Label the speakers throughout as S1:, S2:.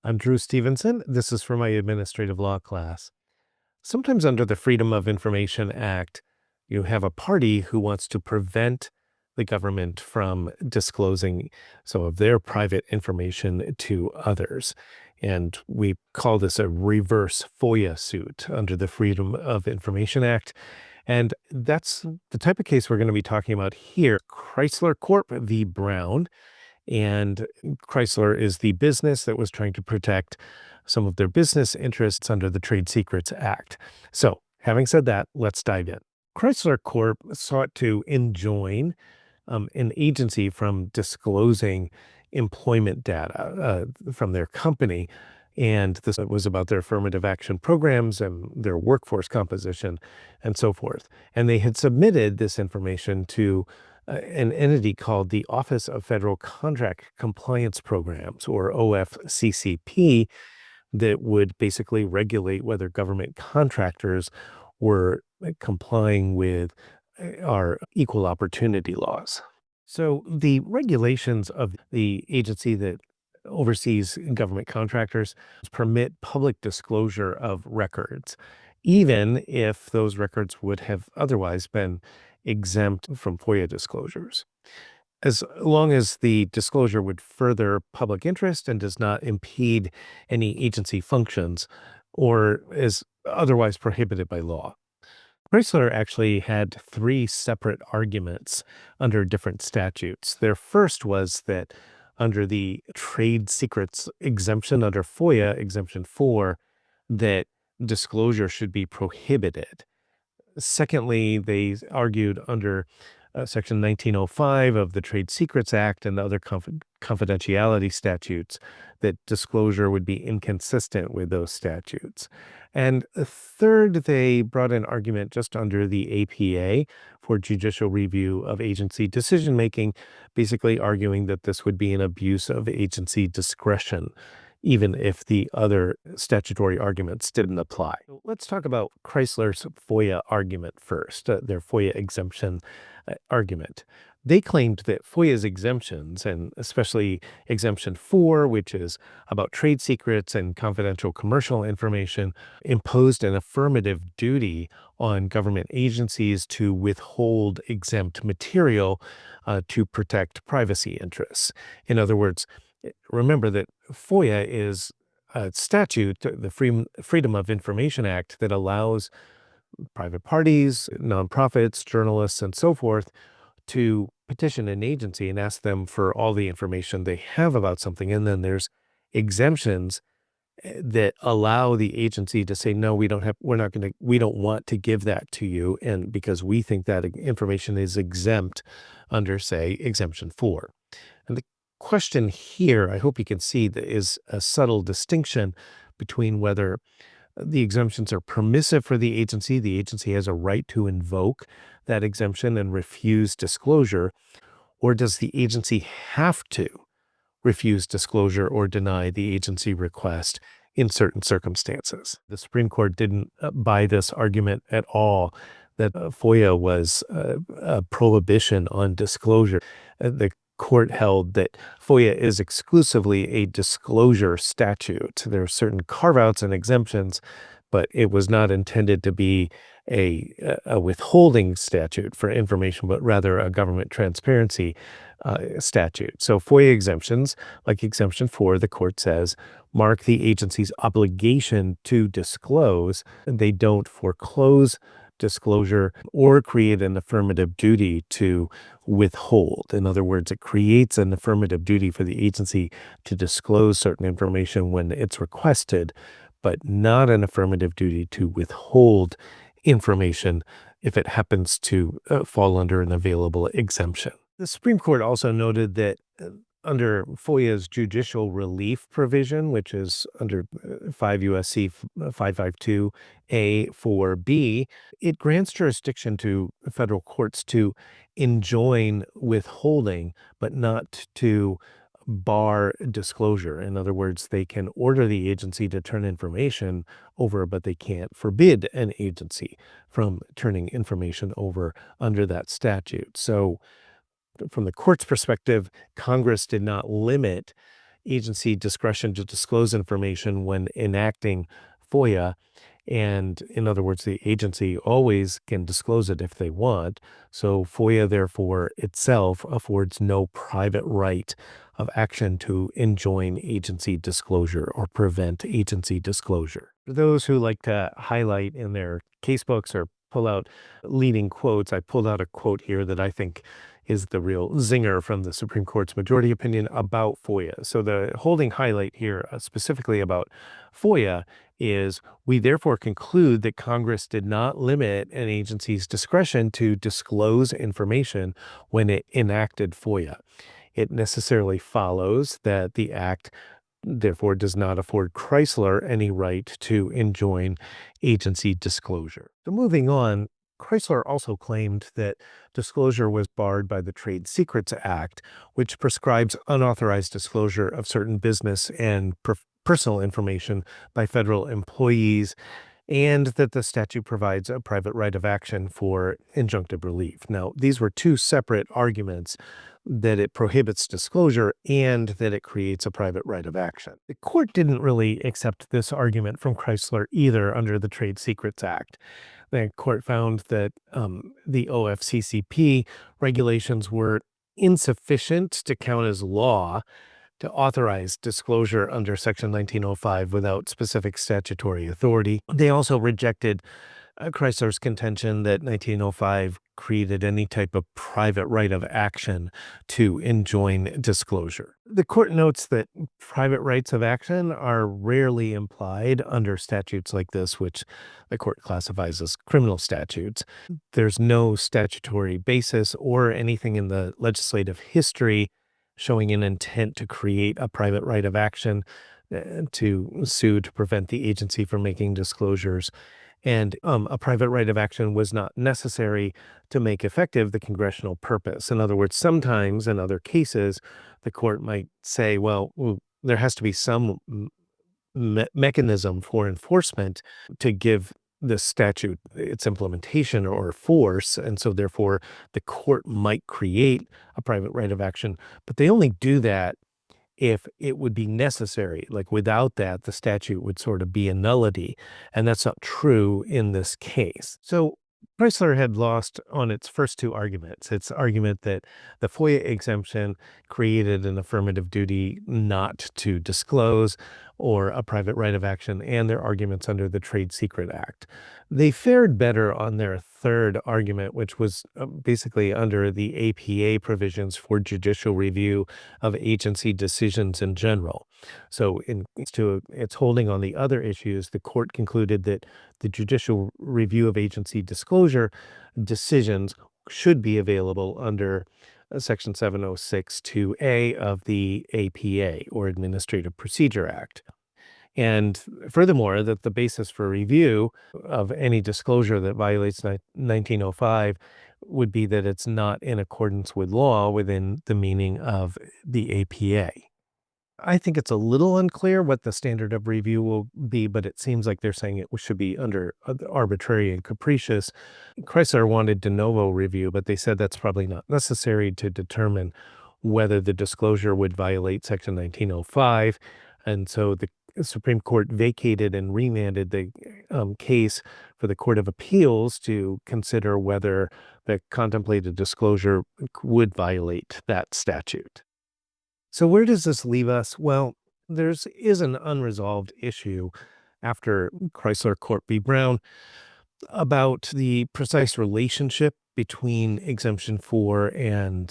S1: I'm Drew Stevenson. This is for my administrative law class. Sometimes under the Freedom of Information Act, you have a party who wants to prevent the government from disclosing some of their private information to others. And we call this a reverse FOIA suit under the Freedom of Information Act. And that's the type of case we're going to be talking about here. Chrysler Corp v. Brown. And Chrysler is the business that was trying to protect some of their business interests under the Trade Secrets Act. So, having said that, let's dive in. Chrysler Corp sought to enjoin an agency from disclosing employment data from their company. And this was about their affirmative action programs and their workforce composition and so forth. And they had submitted this information to an entity called the Office of Federal Contract Compliance Programs, or OFCCP, that would basically regulate whether government contractors were complying with our equal opportunity laws. So the regulations of the agency that oversees government contractors permit public disclosure of records, even if those records would have otherwise been exempt from FOIA disclosures, as long as the disclosure would further public interest and does not impede any agency functions or is otherwise prohibited by law. Chrysler actually had three separate arguments under different statutes. Their first was that under the trade secrets exemption under FOIA, Exemption 4, that disclosure should be prohibited. Secondly, they argued under Section 1905 of the Trade Secrets Act and the other confidentiality statutes that disclosure would be inconsistent with those statutes. And third, they brought an argument just under the APA for judicial review of agency decision-making, basically arguing that this would be an abuse of agency discretion, even if the other statutory arguments didn't apply. Let's talk about Chrysler's FOIA argument first, their FOIA exemption argument. They claimed that FOIA's exemptions, and especially Exemption 4, which is about trade secrets and confidential commercial information, imposed an affirmative duty on government agencies to withhold exempt material to protect privacy interests. In other words, remember that FOIA is a statute, the Freedom of Information Act, that allows private parties, nonprofits, journalists, and so forth to petition an agency and ask them for all the information they have about something. And then there's exemptions that allow the agency to say, no, we don't want to give that to you. And because we think that information is exempt under, say, Exemption 4. And the question here, I hope you can see, that is a subtle distinction between whether the exemptions are permissive for the agency has a right to invoke that exemption and refuse disclosure, or does the agency have to refuse disclosure or deny the agency request in certain circumstances? The Supreme Court didn't buy this argument at all, that FOIA was a prohibition on disclosure. The court held that FOIA is exclusively a disclosure statute. There are certain carve-outs and exemptions, but it was not intended to be a withholding statute for information, but rather a government transparency statute. So FOIA exemptions, like Exemption 4, the court says, mark the agency's obligation to disclose. They don't foreclose disclosure or create an affirmative duty to withhold. In other words, it creates an affirmative duty for the agency to disclose certain information when it's requested, but not an affirmative duty to withhold information if it happens to fall under an available exemption. The Supreme Court also noted that under FOIA's judicial relief provision, which is under 5 U.S.C. 552A4B, it grants jurisdiction to federal courts to enjoin withholding, but not to bar disclosure. In other words, they can order the agency to turn information over, but they can't forbid an agency from turning information over under that statute. So from the court's perspective, Congress did not limit agency discretion to disclose information when enacting FOIA. And in other words, the agency always can disclose it if they want. So FOIA, therefore, itself affords no private right of action to enjoin agency disclosure or prevent agency disclosure. For those who like to highlight in their casebooks or pull out leading quotes, I pulled out a quote here that I think is the real zinger from the Supreme Court's majority opinion about FOIA. So the holding highlight here, specifically about FOIA, is we therefore conclude that Congress did not limit an agency's discretion to disclose information when it enacted FOIA. It necessarily follows that the act therefore does not afford Chrysler any right to enjoin agency disclosure. So moving on, Chrysler also claimed that disclosure was barred by the Trade Secrets Act, which prescribes unauthorized disclosure of certain business and personal information by federal employees, and that the statute provides a private right of action for injunctive relief. Now, these were two separate arguments, that it prohibits disclosure and that it creates a private right of action. The court didn't really accept this argument from Chrysler either under the Trade Secrets Act. The court found that the OFCCP regulations were insufficient to count as law to authorize disclosure under Section 1905 without specific statutory authority. They also rejected Chrysler's contention that 1905 created any type of private right of action to enjoin disclosure. The court notes that private rights of action are rarely implied under statutes like this, which the court classifies as criminal statutes. There's no statutory basis or anything in the legislative history showing an intent to create a private right of action to sue to prevent the agency from making disclosures. And a private right of action was not necessary to make effective the congressional purpose. In other words, sometimes in other cases, the court might say, well, there has to be some mechanism for enforcement to give the statute its implementation or force. And so therefore, the court might create a private right of action, but they only do that if it would be necessary. Like without that, the statute would sort of be a nullity. And that's not true in this case. So Chrysler had lost on its first two arguments. Its argument that the FOIA exemption created an affirmative duty not to disclose or a private right of action, and their arguments under the Trade Secret Act. They fared better on their third argument, which was basically under the APA provisions for judicial review of agency decisions in general. So in to its holding on the other issues, the court concluded that the judicial review of agency disclosure decisions should be available under Section 706(2)(a) of the APA, or Administrative Procedure Act. And furthermore, that the basis for review of any disclosure that violates 1905 would be that it's not in accordance with law within the meaning of the APA. I think it's a little unclear what the standard of review will be, but it seems like they're saying it should be under arbitrary and capricious. Chrysler wanted de novo review, but they said that's probably not necessary to determine whether the disclosure would violate Section 1905. And so the Supreme Court vacated and remanded the case for the Court of Appeals to consider whether the contemplated disclosure would violate that statute. So where does this leave us? Well, there is an unresolved issue after Chrysler Corp v. Brown about the precise relationship between Exemption 4 and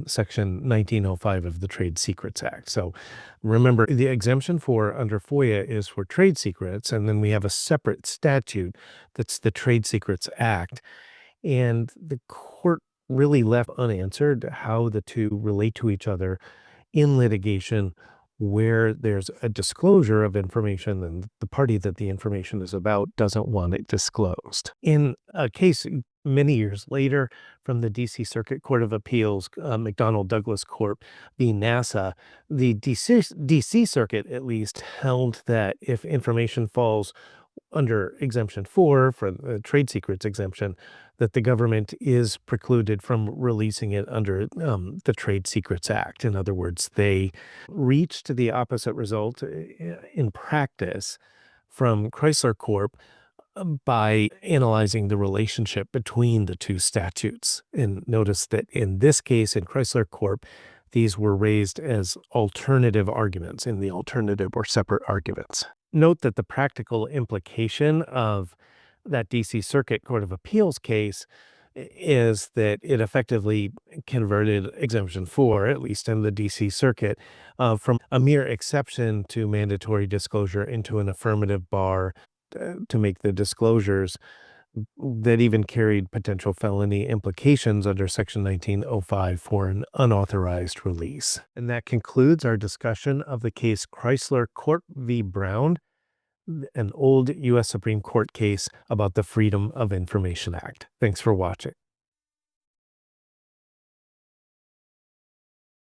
S1: Section 1905 of the Trade Secrets Act. So remember, the Exemption 4 under FOIA is for trade secrets, and then we have a separate statute that's the Trade Secrets Act. And the court really left unanswered how the two relate to each other in litigation where there's a disclosure of information and the party that the information is about doesn't want it disclosed. In a case many years later from the D.C. Circuit Court of Appeals, McDonnell Douglas Corp v. NASA, the D.C. Circuit at least held that if information falls under Exemption 4 for the trade secrets exemption, that the government is precluded from releasing it under the Trade Secrets Act. In other words, they reached the opposite result in practice from Chrysler Corp by analyzing the relationship between the two statutes. And notice that in this case, in Chrysler Corp, these were raised as alternative arguments in the alternative or separate arguments. Note that the practical implication of that DC Circuit Court of Appeals case is that it effectively converted Exemption 4, at least in the DC Circuit, from a mere exception to mandatory disclosure into an affirmative bar to make the disclosures that even carried potential felony implications under Section 1905 for an unauthorized release. And that concludes our discussion of the case Chrysler Corp v. Brown, an old U.S. Supreme Court case about the Freedom of Information Act. Thanks for watching.